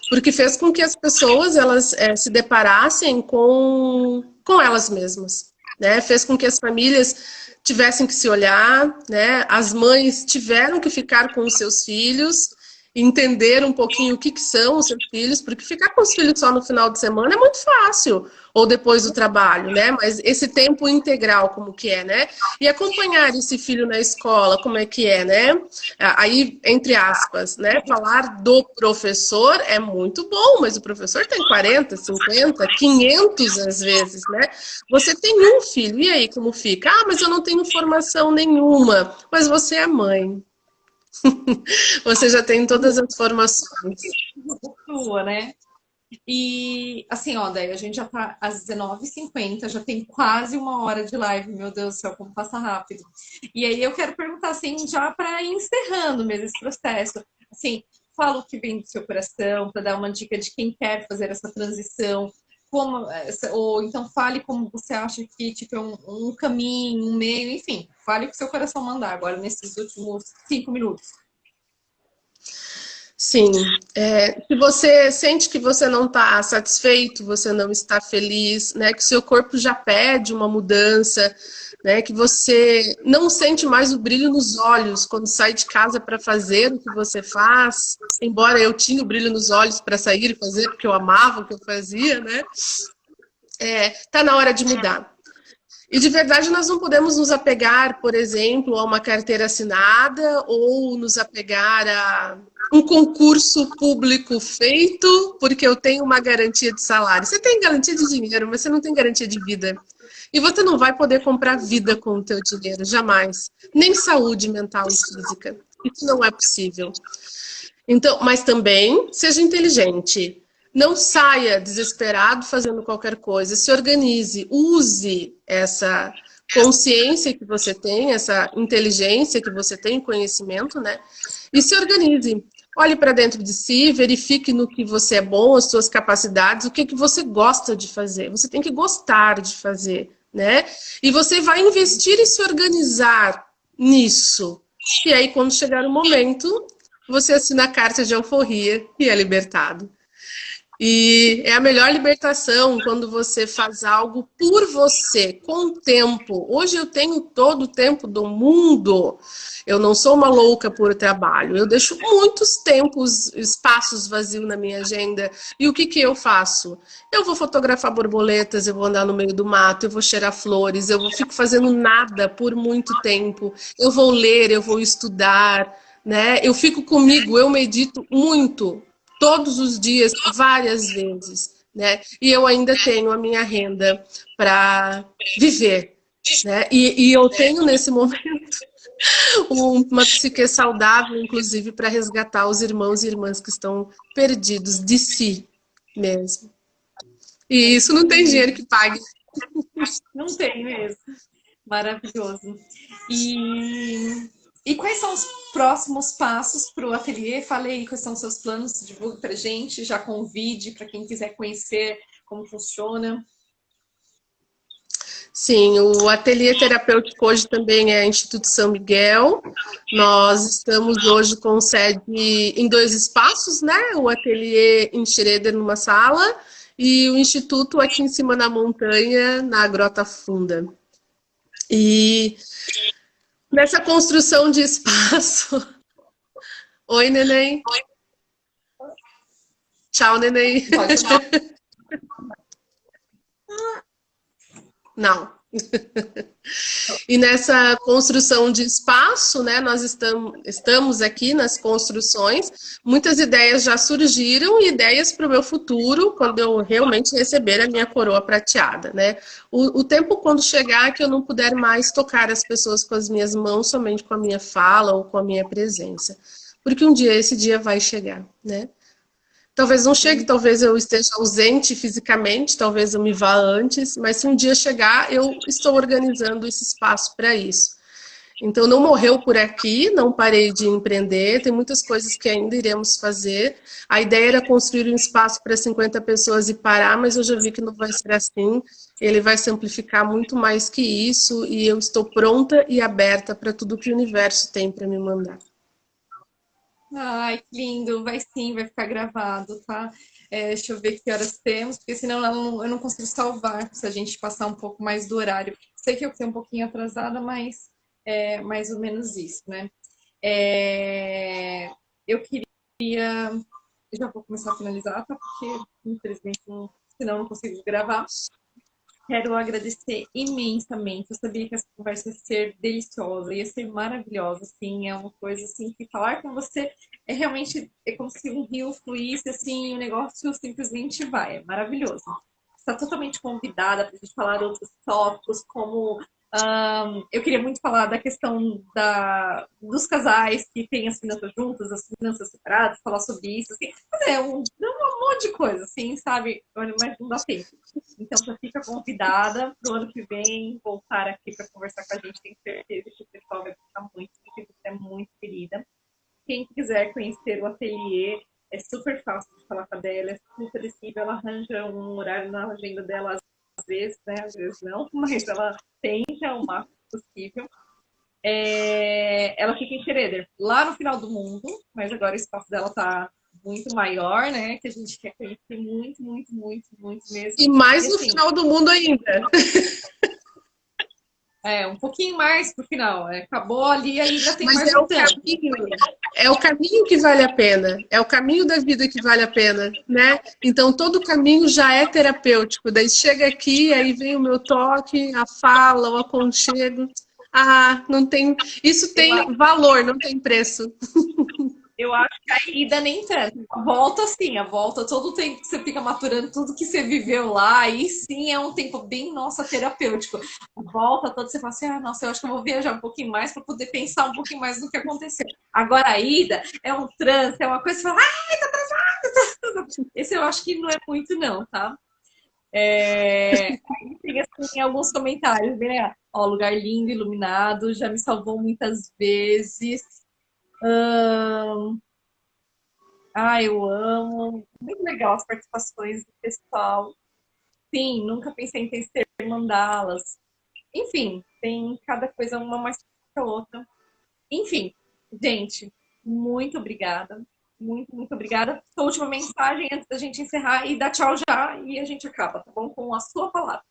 porque fez com que as pessoas elas se deparassem com elas mesmas, né? Fez com que as famílias tivessem que se olhar, né? As mães tiveram que ficar com os seus filhos, entender um pouquinho o que são os seus filhos, porque ficar com os filhos só no final de semana é muito fácil, ou depois do trabalho, né? Mas esse tempo integral, como que é, né? E acompanhar esse filho na escola, como é que é, né? Aí, entre aspas, né? Falar do professor é muito bom, mas o professor tem 40, 50, 500 às vezes, né? Você tem um filho, e aí como fica? Ah, mas eu não tenho formação nenhuma. Mas você é mãe. Você já tem todas as formações. Sua, né? E assim, ó, daí a gente já tá às 19h50, já tem quase uma hora de live, meu Deus do céu, como passa rápido. E aí eu quero perguntar assim, já para ir encerrando mesmo esse processo, assim, fala o que vem do seu coração, para dar uma dica de quem quer fazer essa transição, como, ou então fale como você acha que tipo, é um caminho, um meio, enfim, fale o que seu coração mandar agora nesses últimos 5 minutos. Sim, se você sente que você não está satisfeito, você não está feliz, né, que seu corpo já pede uma mudança, né, que você não sente mais o brilho nos olhos quando sai de casa para fazer o que você faz, embora eu tinha o brilho nos olhos para sair e fazer porque eu amava o que eu fazia, né, tá na hora de mudar. E de verdade nós não podemos nos apegar, por exemplo, a uma carteira assinada ou nos apegar a um concurso público feito porque eu tenho uma garantia de salário. Você tem garantia de dinheiro, mas você não tem garantia de vida. E você não vai poder comprar vida com o teu dinheiro, jamais. Nem saúde mental e física. Isso não é possível. Então, mas também seja inteligente. Não saia desesperado fazendo qualquer coisa. Se organize, use essa consciência que você tem, essa inteligência que você tem, conhecimento, né? E se organize. Olhe para dentro de si, verifique no que você é bom, as suas capacidades, o que você gosta de fazer. Você tem que gostar de fazer, né? E você vai investir e se organizar nisso. E aí, quando chegar o momento, você assina a carta de alforria e é libertado. E é a melhor libertação quando você faz algo por você, com tempo. Hoje eu tenho todo o tempo do mundo. Eu não sou uma louca por trabalho. Eu deixo muitos tempos, espaços vazios na minha agenda. E o que que eu faço? Eu vou fotografar borboletas, eu vou andar no meio do mato, eu vou cheirar flores, eu fico fazendo nada por muito tempo. Eu vou ler, eu vou estudar, né? Eu fico comigo, eu medito muito todos os dias, várias vezes, né? E eu ainda tenho a minha renda para viver, né? E eu tenho nesse momento uma psique saudável, inclusive, para resgatar os irmãos e irmãs que estão perdidos de si mesmo. E isso não tem dinheiro que pague. Não tem mesmo. Maravilhoso. E quais são os próximos passos para o ateliê? Fale aí quais são os seus planos, divulgue para gente, já convide para quem quiser conhecer como funciona. Sim, o ateliê terapêutico hoje também é Instituto São Miguel. Nós estamos hoje com sede em 2 espaços, né? O ateliê em Schroeder, numa sala, e o Instituto aqui em cima na montanha, na Grota Funda. E nessa construção de espaço. Oi, neném. Tchau, neném. Pode falar. Não. E nessa construção de espaço, né, nós estamos aqui nas construções, muitas ideias já surgiram e ideias para o meu futuro, quando eu realmente receber a minha coroa prateada, né? O tempo quando chegar que eu não puder mais tocar as pessoas com as minhas mãos, somente com a minha fala ou com a minha presença. Porque um dia esse dia vai chegar, né? Talvez não chegue, talvez eu esteja ausente fisicamente, talvez eu me vá antes, mas se um dia chegar, eu estou organizando esse espaço para isso. Então, não morreu por aqui, não parei de empreender, tem muitas coisas que ainda iremos fazer. A ideia era construir um espaço para 50 pessoas e parar, mas eu já vi que não vai ser assim. Ele vai se amplificar muito mais que isso e eu estou pronta e aberta para tudo que o universo tem para me mandar. Ai, que lindo. Vai sim, vai ficar gravado, tá? Deixa eu ver que horas temos, porque senão eu não consigo salvar se a gente passar um pouco mais do horário. Sei que eu fiquei um pouquinho atrasada, mas é mais ou menos isso, né? Eu queria. Já vou começar a finalizar, tá? Porque, infelizmente, senão eu não consigo gravar. Quero agradecer imensamente. Eu sabia que essa conversa ia ser deliciosa, ia ser maravilhosa, assim, é uma coisa assim que falar com você é realmente como se um rio fluísse, assim, o negócio simplesmente vai, é maravilhoso. Está totalmente convidada para a gente falar de outros tópicos, como eu queria muito falar da questão dos casais que têm as finanças juntas, as finanças separadas, falar sobre isso, assim, um monte de coisa, assim, sabe? Mas não dá tempo. Então já fica convidada para o ano que vem voltar aqui para conversar com a gente. Tenho certeza que o pessoal vai gostar muito, porque você é muito querida. Quem quiser conhecer o ateliê, é super fácil de falar com a dela, é super acessível. Ela arranja um horário na agenda dela, às vezes, né? Às vezes não, mas ela tenta o máximo possível. Ela fica em Schroeder, lá no final do mundo, mas agora o espaço dela está muito maior, né? Que a gente quer conhecer muito, muito, muito, muito mesmo. E mais E, no assim, final do mundo ainda. um pouquinho mais pro final. Acabou ali, ainda tem Mas mais um tanto. é o caminho que vale a pena, é o caminho da vida que vale a pena, né? Então todo caminho já é terapêutico. Daí chega aqui, aí vem o meu toque, a fala, o aconchego. Ah, não tem. Isso tem valor, não tem preço. Eu acho que a ida nem tanto. A volta, sim, a volta, todo o tempo que você fica maturando tudo que você viveu lá, aí sim é um tempo bem, nossa, terapêutico. A volta toda, você fala assim, nossa, eu acho que eu vou viajar um pouquinho mais para poder pensar um pouquinho mais no que aconteceu. Agora a ida é um trânsito, é uma coisa que você fala, ai, tá atrasado. Esse eu acho que não é muito, não, tá? Tem assim, alguns comentários, né? Ó, lugar lindo, iluminado, já me salvou muitas vezes. Eu amo. Muito legal as participações do pessoal. Sim, nunca pensei em ter mandalas. Enfim, tem cada coisa uma mais que a outra. Enfim, gente, Muito obrigada. Muito, muito obrigada. Sua última mensagem antes da gente encerrar e dar tchau já e a gente acaba, tá bom? Com a sua palavra.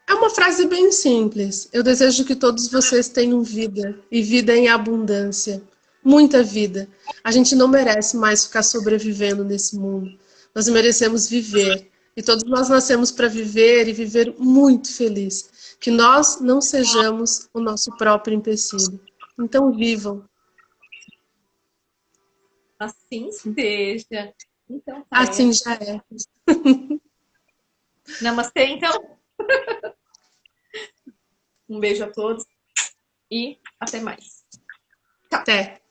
É uma frase bem simples. Eu desejo que todos vocês tenham vida e vida em abundância. Muita vida. A gente não merece mais ficar sobrevivendo nesse mundo. Nós merecemos viver. E todos nós nascemos para viver e viver muito feliz. Que nós não sejamos o nosso próprio empecilho. Então vivam. Assim seja. Então tá. Assim já é. Namastê, então. Um beijo a todos e até mais. Tchau. Até.